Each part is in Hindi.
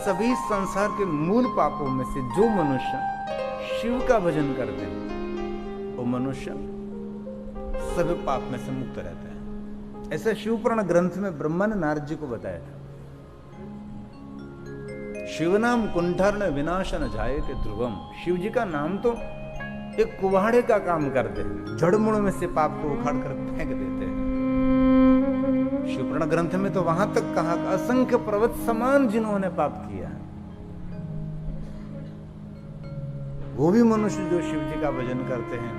सभी संसार के मूल पापों में से जो मनुष्य शिव का भजन करते हैं वो मनुष्य सभी पाप में से मुक्त रहता है। ऐसा शिवपुराण ग्रंथ में ब्रह्मा ने नारद जी को बताया था। शिव नाम कुंठर्ण विनाशन जायते ध्रुवम। शिव जी का नाम तो एक कुवाड़े का काम करते हैं, जड़मूल में से पाप को उखाड़ कर फेंक देते हैं। शिवपुराण ग्रंथ में तो वहां तक कहा असंख्य पर्वत समान जिन्होंने पाप किया है वो भी मनुष्य जो शिव जी का भजन करते हैं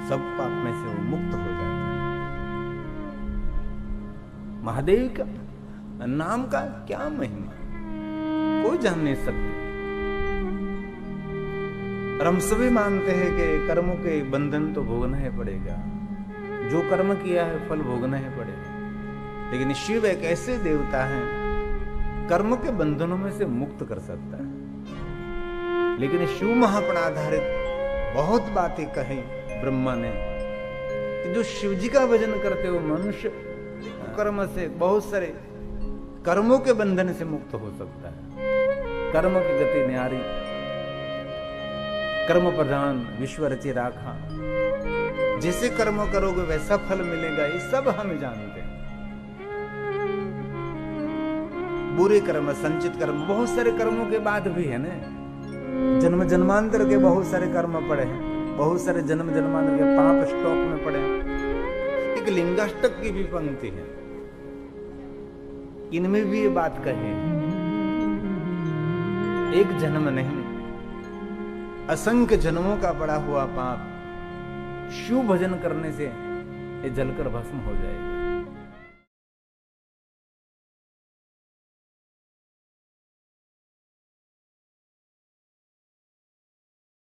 सब पाप में से वो मुक्त हो जाते हैं। महादेव का नाम का क्या महिमा कोई जान नहीं सकते। और हम सभी मानते हैं कि कर्मों के बंधन तो भोगना ही पड़ेगा, जो कर्म किया है फल भोगना ही पड़ेगा। लेकिन शिव एक ऐसे देवता हैं कर्म के बंधनों में से मुक्त कर सकता है। लेकिन शिव महापुराण आधारित बहुत बातें कही ब्रह्मा ने कि जो शिव जी का भजन करते हो मनुष्य कर्म से बहुत सारे कर्मों के बंधन से मुक्त हो सकता है। कर्म की गति न्यारी, कर्म प्रधान विश्व रचि राखा, जैसे कर्म करोगे वैसा फल मिलेगा, ये सब हम जानते हैं। बुरे कर्म, संचित कर्म, बहुत सारे कर्मों के बाद भी है ना, जन्म जन्मांतर के बहुत सारे कर्म पड़े हैं, बहुत सारे जन्म जन्मांतर के पाप स्टॉक में पड़े हैं। एक लिंगाष्टक की भी पंक्ति है, इनमें भी ये बात कही है, एक जन्म नहीं असंख्य जन्मों का पड़ा हुआ पाप शिव भजन करने से ये जलकर भस्म हो जाएगा।